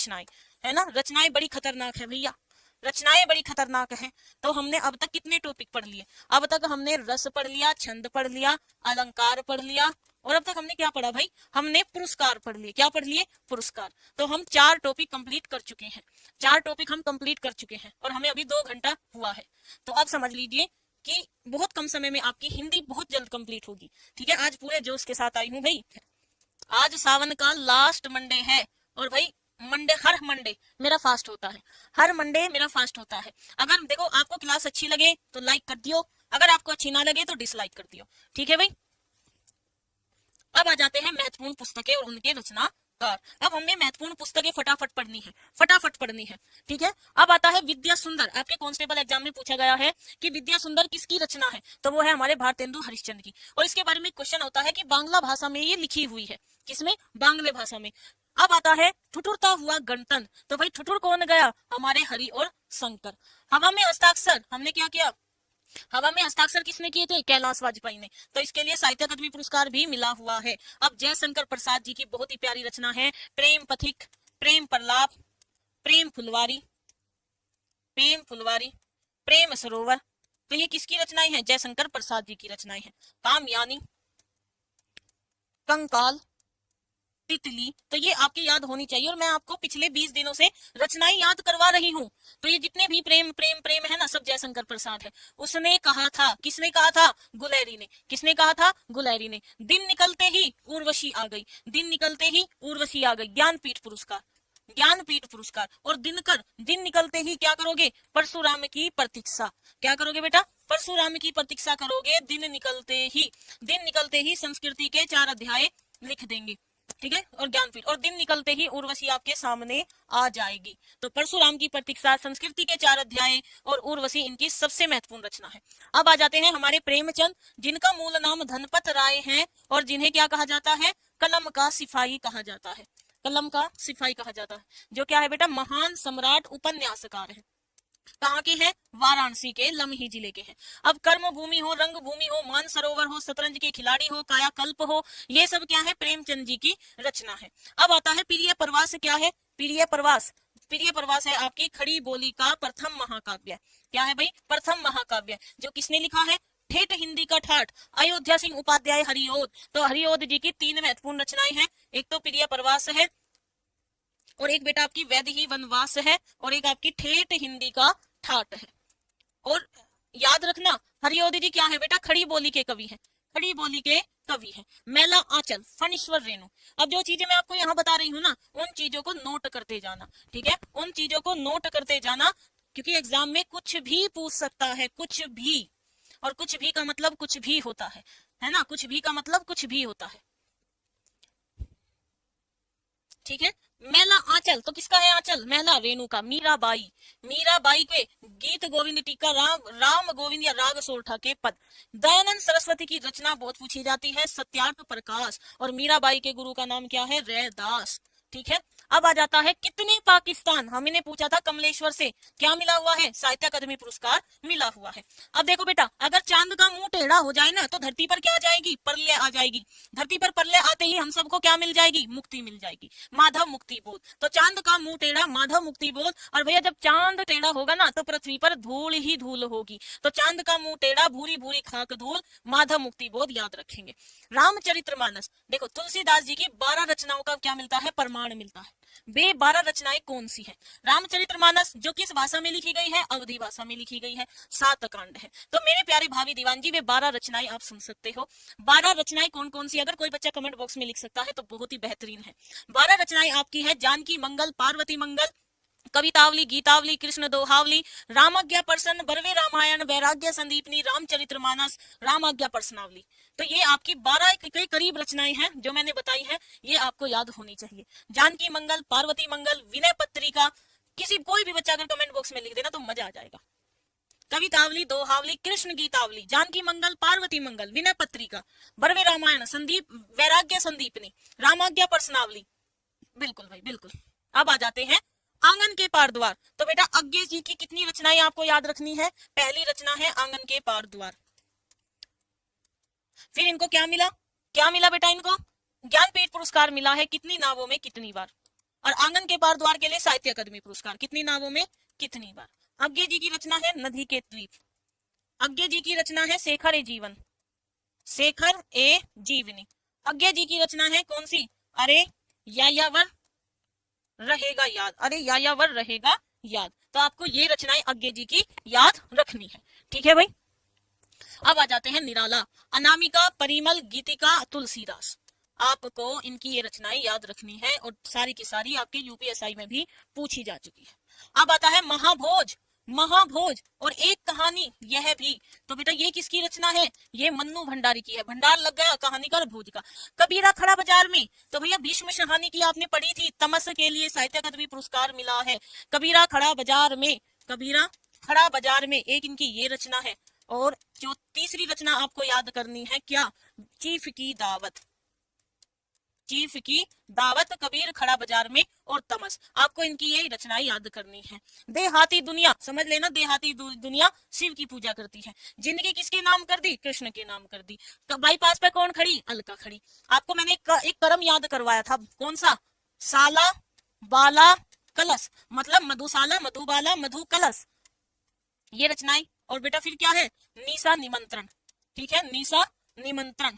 रचनाएं, है ना। रचनाएं बड़ी खतरनाक है भैया, रचनाएं बड़ी खतरनाक हैं। तो हमने अब तक कितने टॉपिक पढ़ लिए? अब तक हमने रस पढ़ लिया, छंद पढ़ लिया, अलंकार पढ़ लिया, और अब तक हमने क्या पढ़ा भाई? हमने पुरस्कार पढ़ लिए। क्या पढ़ लिए? पुरस्कार। तो हम 4 टॉपिक कंप्लीट कर चुके हैं, 4 टॉपिक हम कंप्लीट कर चुके हैं, और हमें अभी 2 घंटा हुआ है। तो अब समझ लीजिए कि बहुत कम समय में आपकी हिंदी बहुत जल्द कंप्लीट होगी। ठीक है, आज पूरे जोश के साथ आई हूँ भाई। आज सावन का लास्ट मंडे है, और भाई मंडे, हर मंडे मेरा फास्ट होता है, हर मंडे मेरा फास्ट होता है। अगर देखो आपको क्लास अच्छी लगे तो लाइक कर दियो, अगर आपको अच्छी ना लगे तो डिसलाइक कर दियो, ठीक है भाई। अब आ जाते हैं महत्वपूर्ण पुस्तकें और उनके रचनाकार। अब हमें महत्वपूर्ण पुस्तकें फटाफट पढ़नी है, फटाफट पढ़नी है, ठीक है। अब आता है विद्या सुंदर। आपके कांस्टेबल एग्जाम में पूछा गया है कि विद्या सुंदर किसकी रचना है, तो वो है हमारे भारतेंदु हरिश्चंद्र की। और इसके बारे में क्वेश्चन होता है कि बांग्ला भाषा में ये लिखी हुई है, किसमें? बांग्ला भाषा में। अब आता है ठुठुरता हुआ गणतंत्र। तो भाई ठुठुर कौन गया? हमारे हरि और शंकर। हवा में हस्ताक्षर हमने क्या किया? हवा में हस्ताक्षर किसने किए थे? कैलाश वाजपेयी ने। तो इसके लिए साहित्य अकादमी पुरस्कार भी मिला हुआ है। अब जयशंकर प्रसाद जी की बहुत ही प्यारी रचना है प्रेम पथिक, प्रेम प्रलाप, प्रेम फुलवारी, प्रेम फुलवारी, प्रेम सरोवर। तो ये किसकी रचनाएं हैं? जयशंकर प्रसाद जी की रचनाएं हैं। कामयानी, कंकाल, तितली। तो ये आपकी याद होनी चाहिए, और मैं आपको पिछले 20 दिनों से रचनाएं याद करवा रही हूँ। तो ये जितने भी प्रेम प्रेम प्रेम है ना, सब जयशंकर प्रसाद है। उसने कहा था, किसने कहा था? गुलैरी ने। किसने कहा था? गुलैरी ने। दिन निकलते ही उर्वशी आ गई, दिन निकलते ही उर्वशी आ गई। ज्ञानपीठ पुरस्कार, ज्ञानपीठ पुरस्कार। और दिनकर, दिन निकलते ही क्या करोगे? परशुराम की प्रतीक्षा। क्या करोगे बेटा? परशुराम की प्रतीक्षा करोगे दिन निकलते ही। दिन निकलते ही संस्कृति के 4 अध्याय लिख देंगे, ठीक है। और ज्ञानपीठ, और दिन निकलते ही उर्वशी आपके सामने आ जाएगी। तो परशुराम की प्रतीक्षा, संस्कृति के 4 अध्याय और उर्वशी इनकी सबसे महत्वपूर्ण रचना है। अब आ जाते हैं हमारे प्रेमचंद, जिनका मूल नाम धनपत राय है, और जिन्हें क्या कहा जाता है? कलम का सिपाही कहा जाता है, कलम का सिपाही कहा जाता है। जो क्या है बेटा? महान सम्राट उपन्यासकार है। कहाँ के हैं? वाराणसी के, लम्ही जिले के हैं। अब कर्म भूमि हो, रंग भूमि हो, मानसरोवर हो, शतरंज के खिलाड़ी हो, कायाकल्प हो, ये सब क्या है? प्रेमचंद जी की रचना है। अब आता है प्रिय प्रवास। क्या है? प्रिय प्रवास, प्रिय प्रवास है आपकी खड़ी बोली का प्रथम महाकाव्य। क्या है भाई? प्रथम महाकाव्य। जो किसने लिखा है? ठेठ हिंदी का ठाठ, अयोध्या सिंह उपाध्याय हरिओद। तो हरिओद जी की 3 महत्वपूर्ण रचनाएं हैं। एक तो प्रिय प्रवास है, और एक बेटा आपकी वैदेही वनवास है, और एक आपकी ठेठ हिंदी का ठाट है। और याद रखना हरिओद जी क्या है बेटा? खड़ी बोली के कवि हैं, खड़ी बोली के कवि हैं। मेला आंचल, फणीश्वर रेणु। अब जो चीजें मैं आपको यहाँ बता रही हूँ ना, उन चीजों को नोट करते जाना, ठीक है। उन चीजों को नोट करते जाना, क्योंकि एग्जाम में कुछ भी पूछ सकता है, कुछ भी। और कुछ भी का मतलब कुछ भी होता है ना। कुछ भी का मतलब कुछ भी होता है, ठीक है। मेला आंचल, तो किसका है आंचल? मेला रेणु का, मीराबाई। मीराबाई के गीत गोविंद टीका, राम गोविंद या राग सोरठा के पद। दयानंद सरस्वती की रचना बहुत पूछी जाती है, सत्यार्थ प्रकाश। और मीराबाई के गुरु का नाम क्या है? रैदास, ठीक है। अब आ जाता है कितने पाकिस्तान। हमने पूछा था कमलेश्वर से, क्या मिला हुआ है? साहित्य अकादमी पुरस्कार मिला हुआ है। अब देखो बेटा, अगर चांद का मुंह टेढ़ा हो जाए ना, तो धरती पर क्या आ जाएगी? प्रलय आ जाएगी। धरती पर प्रलय आते ही हम सबको क्या मिल जाएगी? मुक्ति मिल जाएगी, माधव मुक्ति बोध। तो चांद का मुंह टेढ़ा, माधव मुक्ति बोध। और भैया जब चांद टेढ़ा होगा ना, तो पृथ्वी पर धूल ही धूल होगी। तो चांद का मुंह टेढ़ा, भूरी भूरी खाक धूल, माधव मुक्ति बोध याद रखेंगे। रामचरितमानस, देखो तुलसीदास जी की 12 रचनाओं का क्या मिलता है? प्रमाण मिलता है। वे 12 रचनाएं कौन सी हैं? रामचरितमानस जो किस भाषा में लिखी गई है? अवधी भाषा में लिखी गई है। 7 कांड है। तो मेरे प्यारे भावी दीवान जी, वे 12 रचनाएं आप सुन सकते हो। 12 रचनाएं कौन कौन सी? अगर कोई बच्चा कमेंट बॉक्स में लिख सकता है तो बहुत ही बेहतरीन है। 12 रचनाएं आपकी है जानकी मंगल, पार्वती मंगल, कवितावली, गीतावली, कृष्ण दोहावली, रामाज्ञा प्रसन्न, बरवे रामायण, वैराग्य संदीपनी, रामचरितमानस, रामाज्ञा प्रश्नावली। तो ये आपकी 12 के करीब रचनाएं हैं जो मैंने बताई हैं, ये आपको याद होनी चाहिए। जानकी मंगल, पार्वती मंगल, विनय पत्रिका। किसी कोई भी बच्चा अगर कमेंट बॉक्स में लिख देना तो मजा आ जाएगा। कवितावली, दोहावली, कृष्ण गीतावली, जानकी मंगल, पार्वती मंगल, विनय पत्रिका, बरवे रामायण, संदीप, वैराग्य संदीपनी, रामाज्ञा प्रश्नावली। बिल्कुल भाई बिल्कुल। अब आ जाते हैं आंगन के पार द्वार। तो बेटा अज्ञे जी की कितनी रचनाएं आपको याद रखनी है? पहली रचना है आंगन के पार द्वार। फिर इनको क्या मिला? क्या मिला बेटा? इनको ज्ञानपीठ पुरस्कार मिला है। कितनी नावों में कितनी बार? और आंगन के पार द्वार के लिए साहित्य अकादमी पुरस्कार कितनी नावों में, कितनी बार। अज्ञे जी की रचना है नदी के द्वीप। अज्ञे जी की रचना है शेखर ए जीवन, शेखर ए जीवनी। अज्ञे जी की रचना है कौन सी, अरे यायावर रहेगा याद, अरे यायावर रहेगा याद। तो आपको ये रचनाएं अज्ञे जी की याद रखनी है, ठीक है भाई। अब आ जाते हैं निराला, अनामिका, परिमल, गीतिका, तुलसीदास। आपको इनकी ये रचनाएं याद रखनी है और सारी की सारी आपके यूपीएसआई में भी पूछी जा चुकी है। अब आता है महाभोज, महाभोज और एक कहानी यह भी। तो बेटा ये किसकी रचना है, ये मन्नू भंडारी की है। भंडार लग गया कहानीकार भोज का। कबीरा खड़ा बाजार में, तो भैया भीष्म शाहनी की आपने पढ़ी थी, तमस के लिए साहित्य अकादमी पुरस्कार मिला है। कबीरा खड़ा बाजार में, कबीरा खड़ा बाजार में एक इनकी ये रचना है। और जो तीसरी रचना आपको याद करनी है क्या, चीफ की दावत, चीफ की दावत, कबीर खड़ा बाजार में और तमस। आपको इनकी ये रचनाएं याद करनी है। देहाती दुनिया, समझ लेना, देहाती दुनिया शिव की पूजा करती है। जिंदगी किसके नाम कर दी, कृष्ण के नाम कर दी। बाईपास पे कौन खड़ी, अलका खड़ी। आपको मैंने एक कर्म याद करवाया था, कौन सा, साला बाला कलश, मतलब मधुशाला, मधुबाला, मधु कलश, ये रचनाएं। और बेटा फिर क्या है, निशा निमंत्रण, ठीक है, निशा निमंत्रण।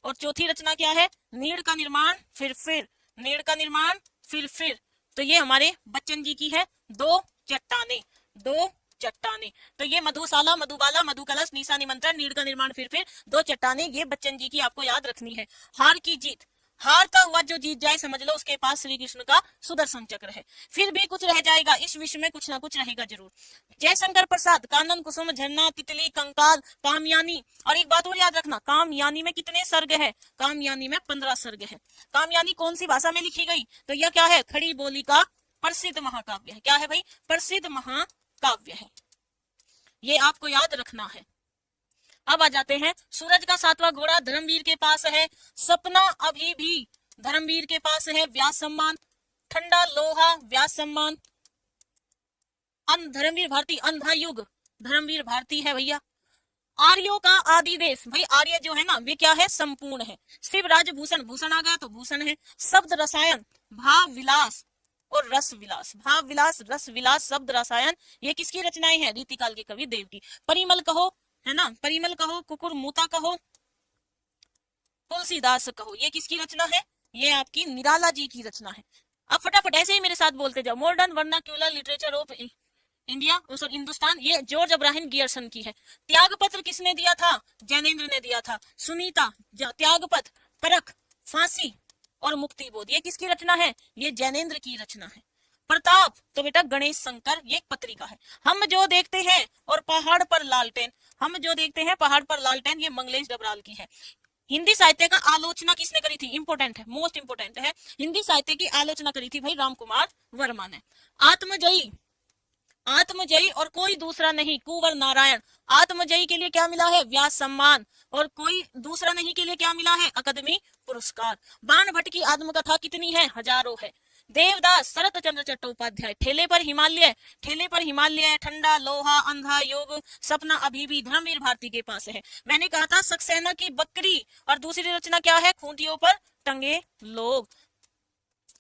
और चौथी रचना क्या है, नीड़ का निर्माण फिर, नीड़ का निर्माण फिर। तो ये हमारे बच्चन जी की है, दो चट्टाने, दो चट्टाने। तो ये मधुशाला, मधुबाला, मधुकलश, निशा निमंत्रण, नीड़ का निर्माण फिर, दो चट्टाने, ये बच्चन जी की आपको याद रखनी है। हार की जीत, हारता हुआ जो जीत जाए समझ लो उसके पास श्री कृष्ण का सुदर्शन चक्र है। फिर भी कुछ रह जाएगा, इस विश्व में कुछ ना कुछ रहेगा जरूर। जयशंकर प्रसाद, कानन कुसुम, झरना, तितली, कंकाल, कामयानी। और एक बात और याद रखना, कामयानी में कितने सर्ग है, कामयानी में 15 सर्ग है। कामयानी कौन सी भाषा में लिखी गई, तो यह क्या है, खड़ी बोली का प्रसिद्ध महाकाव्य है। क्या है भाई, प्रसिद्ध महाकाव्य है, ये आपको याद रखना है। अब आ जाते हैं, सूरज का सातवां घोड़ा धर्मवीर के पास है। सपना अभी भी धर्मवीर के पास है, व्यास सम्मान। ठंडा लोहा व्यास सम्मान। धर्मवीर भारती, अंधा युग धर्मवीर भारती है भैया। आर्यों का आदि देश, भाई आर्य जो है ना वे क्या है, संपूर्ण है। शिव राजभूषण, भूषण आ गया तो भूषण है। शब्द रसायन, भाव विलास और रस विलास, भाव विलास, रस विलास, शब्द रसायन, ये किसकी रचनाएं हैं, रीतिकाल के कवि देव की। परिमल कहो, है ना, परिमल कहो, कुकुर मूता कहो, तुलसीदास कहो, ये किसकी रचना है, ये आपकी निराला जी की रचना है। अब फटाफट ऐसे ही मेरे साथ बोलते जाओ। Modern vernacular literature of India, sorry Hindustan, ये जॉर्ज अब्राहम गियर्सन की है। त्यागपत्र किसने दिया था, जैनेन्द्र ने दिया था। सुनीता, त्यागपत्र, परख, फांसी और मुक्ति बोध, ये किसकी रचना है, ये जैनेन्द्र की रचना है। प्रताप, तो बेटा गणेश शंकर, ये एक पत्रिका है। हम जो देखते हैं और पहाड़ पर लालटेन, हम जो देखते हैं पहाड़ पर लालटेन, ये मंगलेश डबराल की है। हिंदी साहित्य का आलोचना किसने करी थी, इंपोर्टेंट है, मोस्ट इंपोर्टेंट है, हिंदी साहित्य की आलोचना करी थी भाई राम कुमार वर्मा ने। आत्मजयी, आत्मजयी और कोई दूसरा नहीं, कुंवर नारायण। आत्मजयी के लिए क्या मिला है, व्यास सम्मान, और कोई दूसरा नहीं के लिए क्या मिला है, अकादमी पुरस्कार। बाण भट्ट की आत्मकथा कितनी है, हजारों है। देवदास, शरत चंद्र चट्टोपाध्याय, ठेले पर हिमालय, ठेले पर हिमालय, ठंडा लोहा, अंधा युग, सपना अभी भी धर्मवीर भारती के पास है। मैंने कहा था सक्सेना की बकरी, और दूसरी रचना क्या है, खूंटियों पर टंगे लोग।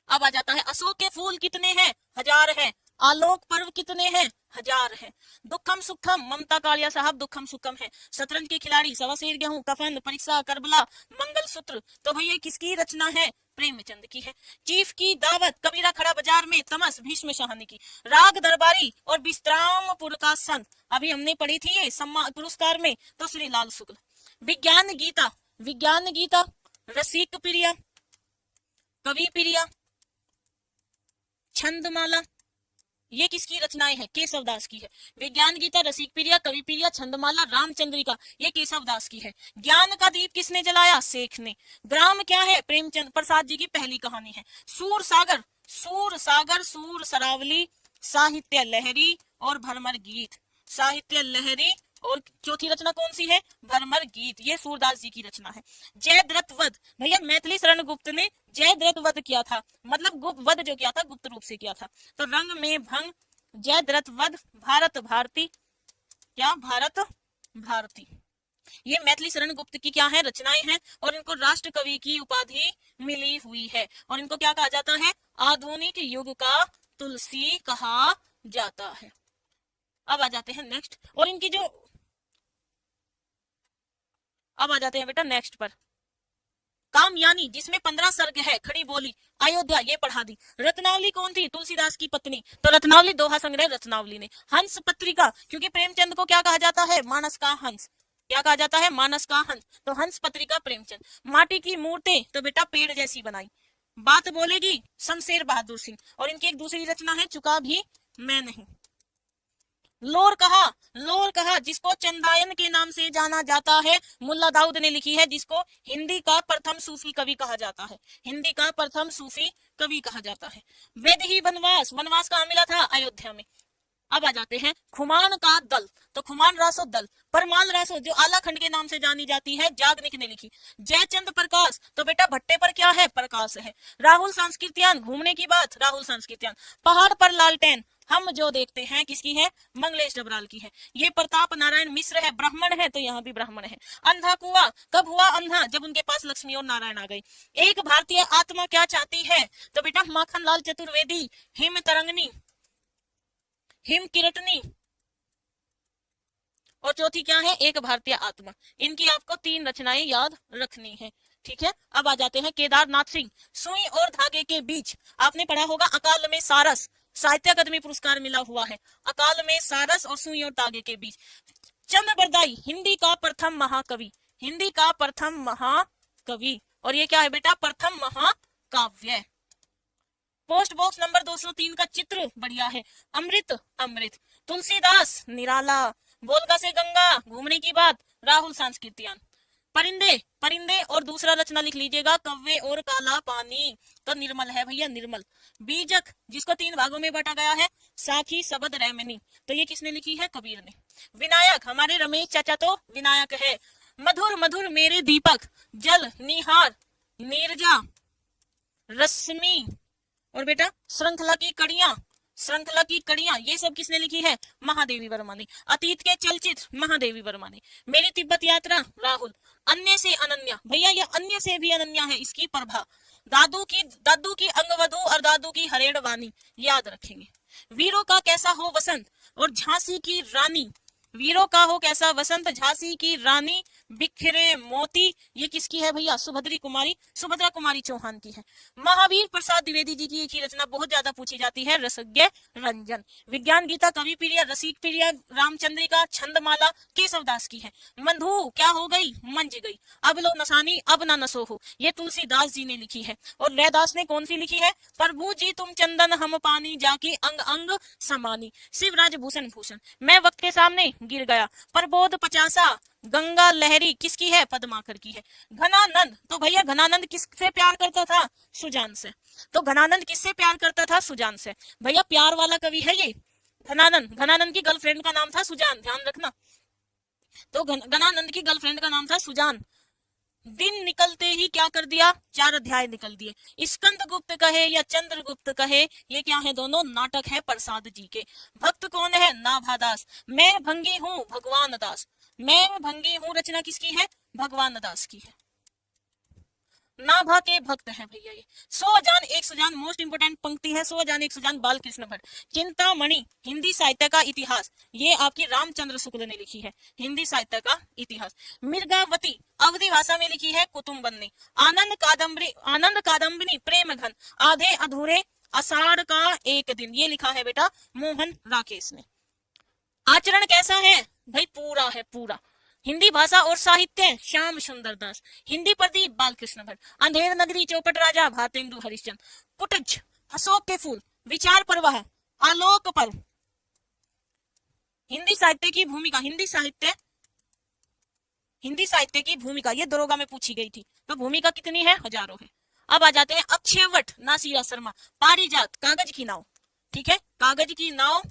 अब आ जाता है, अशोक के फूल कितने हैं, 1000 है। आलोक पर्व कितने हैं, 1000 है। दुखम सुखम, ममता कालिया साहब दुखम सुखम है। शतरंज के खिलाड़ी, सवासेर गेहूं, कफन, परीक्षा, करबला, मंगलसूत्र, तो भैया किसकी रचना है, प्रेमचंद की है। चीफ की दावत, कबीरा खड़ा बाजार में, तमस भीष्म शाहनी की। राग दरबारी और विश्रामपुर का संत, अभी हमने पढ़ी थी ये सम्मान पुरस्कार में, तो श्री लाल शुक्ल। विज्ञान गीता, विज्ञान गीता, रसिक प्रिया, कवि प्रिया, छंदमाला, ये किसकी रचनाएं हैं, केशवदास की है। विज्ञान गीता, रसिक प्रिया, कवि प्रिया, छंदमाला, रामचंद्रिका, ये केशवदास की है। ज्ञान का दीप किसने जलाया, शेख ने। ग्राम क्या है, प्रेमचंद प्रसाद जी की पहली कहानी है। सूर सागर, सूर सागर, सूर सरावली, साहित्य लहरी और भरमर गीत, साहित्य लहरी। और चौथी रचना कौन सी है, भरमर गीत, ये सूरदास जी की रचना है। जयद्रथ वध, भैया मैथिली शरण गुप्त ने जयद्रथ वध किया था, मतलब वध जो किया था गुप्त रूप से किया था। तो रंग में भंग, जयद्रथ वध, भारत भारती, क्या भारत भारती, ये मैथिली शरण गुप्त की क्या है, रचनाएं हैं, और इनको राष्ट्र कवि की उपाधि मिली हुई है, और इनको क्या कहा जाता है, आधुनिक युग का तुलसी कहा जाता है। अब आ जाते हैं नेक्स्ट, और इनकी जो, अब आ जाते हैं बेटा नेक्स्ट पर। कामयानी जिसमें 15 सर्ग है, खड़ी बोली, अयोध्या ये पढ़ा दी। रत्नावली कौन थी, तुलसीदास की पत्नी, तो रत्नावली दोहा संग्रह रत्नावली ने। हंस पत्रिका, क्योंकि प्रेमचंद को क्या कहा जाता है, मानस का हंस, क्या कहा जाता है, मानस का हंस, तो हंस पत्रिका प्रेमचंद। माटी की मूर्तें, तो बेटा पेड़ जैसी बनाई। बात बोलेगी, शमशेर बहादुर सिंह, और इनकी एक दूसरी रचना है, चुका भी मैं नहीं। लोर कहा, लोर कहा जिसको चंदायन के नाम से जाना जाता है, मुल्ला दाऊद ने लिखी है, जिसको हिंदी का प्रथम सूफी कवि कहा जाता है, हिंदी का प्रथम सूफी कवि कहा जाता है। वैदेही वनवास, वनवास कहाँ मिला था, अयोध्या में। अब आ जाते हैं खुमान का दल, तो खुमान रासो दल। परमाल रासो जो आला खंड के नाम से जानी जाती है, जागनिक ने लिखी। जयचंद प्रकाश, तो बेटा भट्टे पर क्या है, प्रकाश है। राहुल सांस्कृत्यान, घूमने की बात, राहुल सांस्कृत्यान। पहाड़ पर लालटेन, हम जो देखते हैं, किसकी है, मंगलेश डबराल की है। ये प्रताप नारायण मिश्र है, ब्राह्मण है, तो यहाँ भी ब्राह्मण है। अंधा कुआं, कब हुआ अंधा, जब उनके पास लक्ष्मी और नारायण आ गए। एक भारतीय आत्मा क्या चाहती है, तो बेटा माखन लाल चतुर्वेदी, हिम तरंगनी, हिम किरटनी, और चौथी क्या है, एक भारतीय आत्मा। इनकी आपको 3 रचनाएं याद रखनी है, ठीक है। अब आ जाते हैं केदारनाथ सिंह, सुई और धागे के बीच। आपने पढ़ा होगा अकाल में सारस, साहित्य अकादमी पुरस्कार मिला हुआ है, अकाल में सारस और सुई और धागे के बीच। चंद्र बरदाई, हिंदी का प्रथम महाकवि, हिंदी का प्रथम महाकवि, और ये क्या है बेटा, प्रथम महाकाव्य। पोस्ट बॉक्स नंबर 203 का चित्र बढ़िया है। अमृत, अमृत, तुलसीदास, निराला। बोलका से गंगा, घूमने की बात, राहुल सांस्कृत्यान। परिंदे, परिंदे, और दूसरा रचना लिख लीजिएगा, कव्वे और काला पानी, तो निर्मल है भैया, निर्मल। बीजक जिसको 3 भागों में बांटा गया है, साखी सबद रैमनी, तो ये किसने लिखी है, कबीर ने। विनायक, हमारे रमेश चाचा तो विनायक है। मधुर, मधुर मेरे दीपक, जल, निहार, नीरजा, रश्मि, और बेटा श्रृंखला की कड़ियां, श्रृंखला की कड़ियां, ये सब किसने लिखी है, महादेवी वर्मा ने। अतीत के चलचित्र, महादेवी वर्मा ने। मेरी तिब्बत यात्रा, राहुल। अन्य से अनन्या, भैया ये अन्य से भी अनन्या है, इसकी प्रभा। दादू की अंगवधु और दादू की हरेड़ वाणी, याद रखेंगे। वीरों का कैसा हो वसंत, और झांसी की रानी, वीरों का हो कैसा वसंत, झांसी की रानी, बिखरे मोती, ये किसकी है भैया, सुभद्रा कुमारी चौहान की है। महावीर प्रसाद द्विवेदी जी की एक ही रचना बहुत ज्यादा पूछी जाती है, रसज्ञ रंजन। विज्ञान गीता, कवि प्रिया, रसिक प्रिया, रामचंद्रिका, छंदमाला, केशवदास की है। मधु क्या हो गई, मंज गई। अब लो नसानी, अब ना नसो हो, ये तुलसीदास जी ने लिखी है। और रैदास ने कौन सी लिखी है, प्रभु जी तुम चंदन हम पानी, जाके अंग अंग समानी। शिवराज भूषण भूषण, मैं वक्त के सामने गिर गया। प्रबोध 50, गंगा लहरी, किसकी है, पद्माकर की है। घनानंद, तो भैया घनानंद किससे प्यार करता था, सुजान से, तो घनानंद किससे प्यार करता था, सुजान से। भैया प्यार वाला कवि है ये घनानंद, घनानंद की गर्लफ्रेंड का नाम था सुजान, ध्यान रखना। तो घनानंद की गर्लफ्रेंड का नाम था सुजान। दिन निकलते ही क्या कर दिया, 4 अध्याय निकल दिए। स्कंद गुप्त कहे या चंद्रगुप्त कहे, ये क्या है, दोनों नाटक है प्रसाद जी के। भक्त कौन है, नाभादास। मैं भंगी हूँ, भगवान दास, मैं भंगी हूँ, रचना किसकी है, भगवान दास की है। नाभा के भक्त हैं भैया ये। 100 जान 100 जान, मोस्ट इंपोर्टेंट पंक्ति है, 100 जान 100 जान, बालकृष्ण भट्ट। चिंतामणि, हिंदी साहित्य का इतिहास, ये आपकी रामचंद्र शुक्ल ने लिखी है, हिंदी साहित्य का इतिहास। मिर्गावती, अवधि भाषा में लिखी है कुतुम्बन ने। आनंद कादम्बिनी, प्रेम घन, आधे अधूरे, आषाढ़ का एक दिन, ये लिखा है बेटा मोहन राकेश ने। आचरण कैसा है भाई, पूरा है पूरा। हिंदी भाषा और साहित्य, श्याम सुंदर दास। हिंदी प्रदीप, बालकृष्ण भट्ट। अंधेर नगरी, चौपट राजा, भारतेंदु हरिश्चंद्र। पुटज, अशोक के फूल। विचार प्रवाह, आलोक पर्व। हिंदी साहित्य की भूमिका, हिंदी साहित्य की भूमिका, ये दरोगा में पूछी गई थी, तो भूमिका कितनी है, हजारों है। अब आ जाते हैं अक्षयवट, नासिरा शर्मा। पारिजात, कागज की नाव, ठीक है, कागज की नाव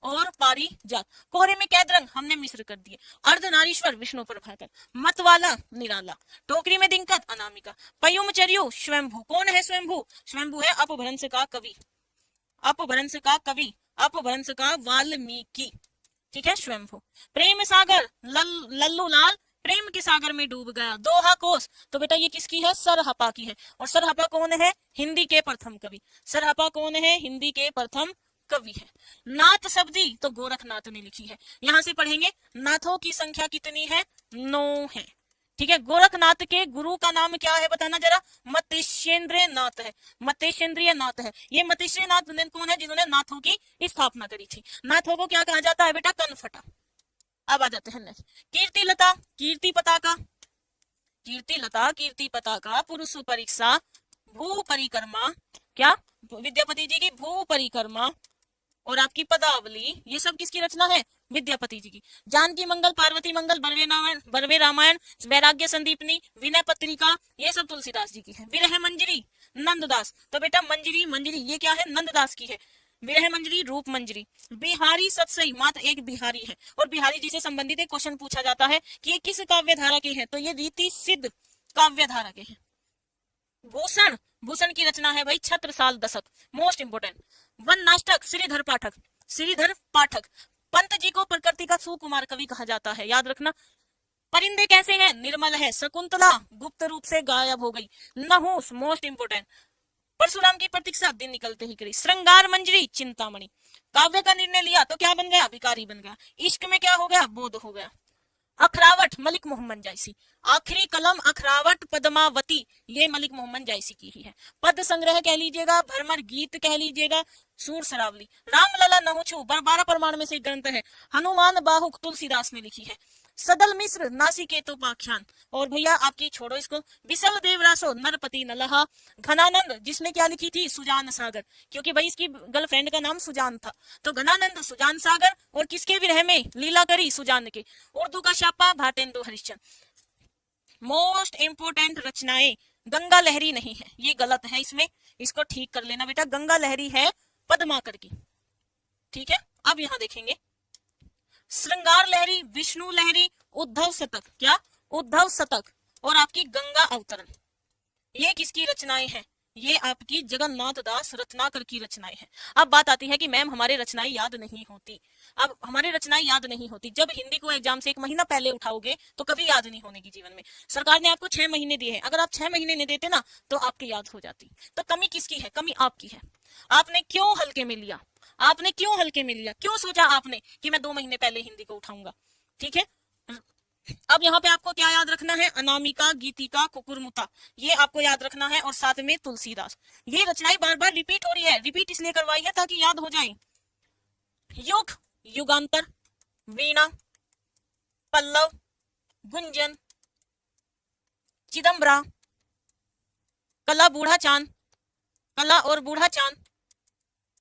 और पारिजात। कोहरे में कैद रंग, हमने मिश्र कर दिए। अर्धनारीश्वर, विष्णु प्रभाकर। मतवाला, निराला। टोकरी में दिक्कत, अनामिका। पयुम चर्यु, स्वयंभू। कौन है स्वयंभू, स्वयंभू है अपभ्रंश का कवि, अपभ्रंश का कवि, अपभ्रंश का वाल्मीकि, ठीक है, स्वयंभू। प्रेम सागर, लल्लू लाल प्रेम के सागर में डूब गया, दोहा कोस, तो बेटा ये किसकी है, सरहपा की है। और सरहपा कौन है, हिंदी के प्रथम कवि। सरहपा कौन है, हिंदी के प्रथम कवि है। नाथ शब्दी तो गोरखनाथ ने लिखी है। यहां से पढ़ेंगे नाथों की संख्या कितनी है, 9 है। ठीक है, गोरखनाथ के गुरु का नाम क्या है बताना जरा, मतेश्वेंद्र नाथ है। मतेश्वेंद्रिय नाथ है। ये मतेश्वेंद्र नाथ कौन है, जिन्होंने नाथों की स्थापना करी थी। नाथों को क्या कहा जाता है बेटा, कनफटा। अब आ जाते हैं नेक्स्ट, कीर्तिलता, कीर्ति पताका, कीर्तिलता, कीर्ति पताका, पुरुष परीक्षा, भू परिक्रमा, क्या विद्यापति जी की भू परिक्रमा, और आपकी पदावली, ये सब किसकी रचना है, विद्यापति जी की। जानकी मंगल, पार्वती मंगल, बर्वे रामायण, वैराग्य संदीपनी, विनय पत्रिका, ये सब तुलसीदास जी की है। विरह मंजरी, नंददास, तो बेटा मंजरी, मंजरी ये क्या है, नंददास की है। विरह मंजरी, रूप मंजरी। बिहारी सतसई, मात्र एक बिहारी है। और बिहारी जी से संबंधित एक क्वेश्चन पूछा जाता है कि ये किस काव्य धारा के हैं, तो ये रीति सिद्ध काव्य धारा के हैं। भूषण, भूषण की रचना है भाई छत्रसाल दशक, मोस्ट इंपोर्टेंट। वन नाटक, श्रीधर पाठक, श्रीधर पाठक। पंत जी को प्रकृति का सुकुमार कवि कहा जाता है, याद रखना। परिंदे कैसे हैं, निर्मल है। शकुंतला गुप्त रूप से गायब हो गई। Nahush, most important. परशुराम की प्रतीक्षा दिन निकलते ही करी। श्रृंगार मंजरी, चिंतामणि। काव्य का निर्णय लिया तो क्या बन गया, भिखारी बन गया। इश्क में क्या हो गया, बोध हो गया। अखरावट, मलिक मोहम्मद जायसी। आखिरी कलम अखरावट पद्मावती, ये मलिक मोहम्मद जायसी की ही है। पद संग्रह कह लीजिएगा, भ्रमर गीत कह लीजिएगा, सूर सरावली। रामलला नहुछु 12 प्रमाण में से ग्रंथ है। हनुमान बाहुक तुलसीदास ने लिखी है। सदल मिश्र नासिकेतोपाख्यान, और भैया आपकी छोड़ो इसको, बिसल देवरासो नरपति नलहा। घनानंद, जिसने क्या लिखी थी, सुजान सागर, क्योंकि भाई इसकी गर्लफ्रेंड का नाम सुजान था, तो घनानंद सुजान सागर। और किसके विरह में लीला करी, सुजान के। उर्दू का छापा भारतेंदु हरिश्चंद्र। मोस्ट इंपोर्टेंट रचनाएं, गंगा लहरी नहीं है, ये गलत है, इसमें इसको ठीक कर लेना बेटा। गंगा लहरी है पद्माकर की, ठीक है। अब यहां देखेंगे श्रृंगार लहरी, विष्णु लहरी, उद्धव शतक, क्या उद्धव शतक, और आपकी गंगा अवतरण, ये किसकी रचनाएं हैं, ये आपकी जगन्नाथ दास रत्नाकर की रचनाएं हैं। अब बात आती है कि मैम हमारे रचनाएं याद नहीं होती। अब हमारी रचनाएं याद नहीं होती, जब हिंदी को एग्जाम से 1 महीना पहले उठाओगे तो कभी याद नहीं होने की जीवन में। सरकार ने आपको 6 महीने दिए हैं, अगर आप 6 महीने नहीं देते ना तो आपकी याद हो जाती। तो कमी किसकी है, कमी आपकी है। आपने क्यों हल्के में लिया, आपने क्यों हल्के में लिया, क्यों सोचा आपने कि मैं 2 महीने पहले हिंदी को उठाऊंगा, ठीक है। अब यहाँ पे आपको क्या याद रखना है, अनामिका, गीतिका, कुकुरमुता, ये आपको याद रखना है। और साथ में तुलसीदास, ये रचनाएं बार बार रिपीट हो रही है, रिपीट इसलिए करवाई है ताकि याद हो जाए। युग, युगांतर, वीणा, पल्लव, गुंजन, चिदम्बरा, कला बूढ़ा चांद, कला और बूढ़ा चांद,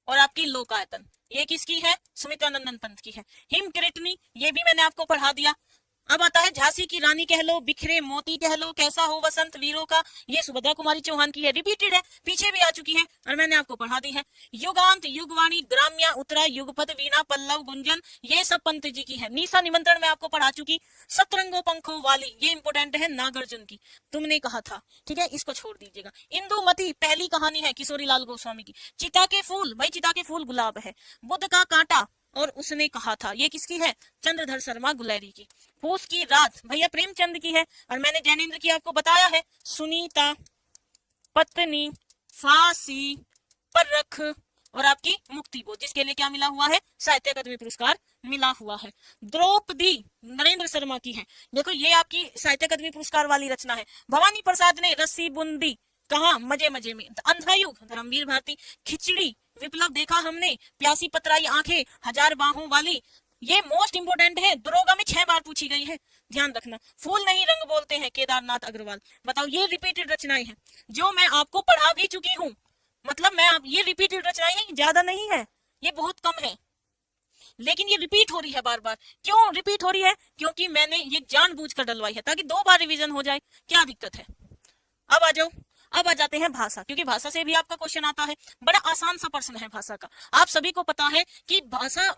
और आपकी लोकायतन, ये किसकी है, सुमित्रानंदन पंत की है। हिमकृतनी, ये भी मैंने आपको पढ़ा दिया। अब आता है झांसी की रानी कह लो, बिखरे मोती कह लो, कैसा हो वसंत वीरों का, ये सुभद्रा कुमारी चौहान की है, रिपीटेड है, पीछे भी आ चुकी है और मैंने आपको पढ़ा दी है। युगांत, युगवाणी, ग्राम्या, उत्तरा, युगपद, वीणा, पल्लव, गुंजन, ये सब पंत जी की है। निशा निमंत्रण में आपको पढ़ा चुकी। सतरंगों पंखों वाली, ये इंपोर्टेंट है, नागार्जुन की, तुमने कहा था, ठीक है, इसको छोड़ दीजिएगा। इंदुमती पहली कहानी है किशोरी लाल गोस्वामी की। चिता के फूल, भाई चिता के फूल गुलाब है। बुद्ध का कांटा, और उसने कहा था, ये किसकी है, चंद्रधर शर्मा गुलेरी की। फूस की रात, भैया प्रेमचंद की है। और मैंने जैनेन्द्र की आपको बताया है, सुनीता, पत्नी, फांसी, परख, और आपकी मुक्तिबोध, जिसके लिए क्या मिला हुआ है, साहित्य अकादमी पुरस्कार मिला हुआ है। द्रौपदी नरेंद्र शर्मा की है। देखो ये आपकी साहित्य अकादमी पुरस्कार वाली रचना है। भवानी प्रसाद ने रस्सी बुंदी, कहा मजे मजे में। अंधायुग, धर्मवीर भारती। खिचड़ी, विप्लव देखा हमने। प्यासी पतराई आंखें, हजार बाहों वाली, ये मोस्ट इंपोर्टेंट है, दरोगा में 6 बार पूछी गई है, ध्यान रखना। फूल नहीं रंग बोलते हैं, केदारनाथ अग्रवाल। बताओ, ये रिपीटेड रचनाएं हैं जो मैं आपको पढ़ा भी चुकी हूँ। मतलब मैं आप, ये रिपीटेड रचनाएं हैं, ज्यादा नहीं है, ये बहुत कम है, लेकिन ये रिपीट हो रही है बार बार। क्यों रिपीट हो रही है, क्योंकि मैंने ये जानबूझकर डलवाई है ताकि 2 बार रिवीजन हो जाए। क्या दिक्कत है। अब आ जाओ, अब आ जाते हैं भाषा, क्योंकि भाषा से भी आपका क्वेश्चन आता है। बड़ा आसान सा प्रश्न है भाषा का। आप सभी को पता है कि भाषा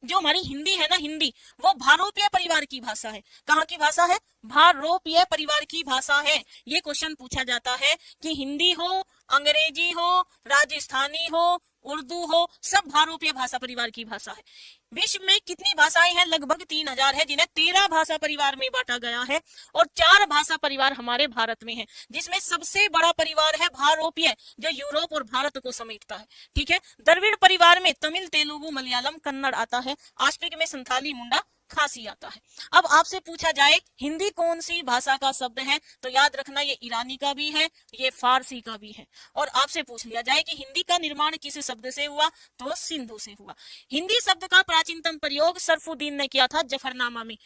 जो हमारी हिंदी है ना, हिंदी वो भारोपीय परिवार की भाषा है। कहाँ की भाषा है, भारोपीय परिवार की भाषा है। ये क्वेश्चन पूछा जाता है कि हिंदी हो, अंग्रेजी हो, राजस्थानी हो, उर्दू हो, सब भारोपीय भाषा परिवार की भाषा है। विश्व में कितनी भाषाएं हैं? लगभग 3000 है, जिन्हें 13 भाषा परिवार में बांटा गया है और 4 भाषा परिवार हमारे भारत में है, जिसमें सबसे बड़ा परिवार है भारोपीय, जो यूरोप और भारत को समेटता है। ठीक है। द्रविड़ परिवार में तमिल, तेलुगु, मलयालम, कन्नड़ आता है। आस्ट्रिक में संथाली, मुंडा, खासी आता है। अब आपसे पूछा जाए हिंदी कौन सी भाषा का शब्द है, तो याद रखना ये ईरानी का भी है, ये फारसी का भी है। और आपसे पूछ लिया जाए कि हिंदी का निर्माण किस शब्द से हुआ, तो सिंधु से हुआ। हिंदी शब्द का प्राचीनतम प्रयोग सरफुद्दीन ने किया था जफरनामा में।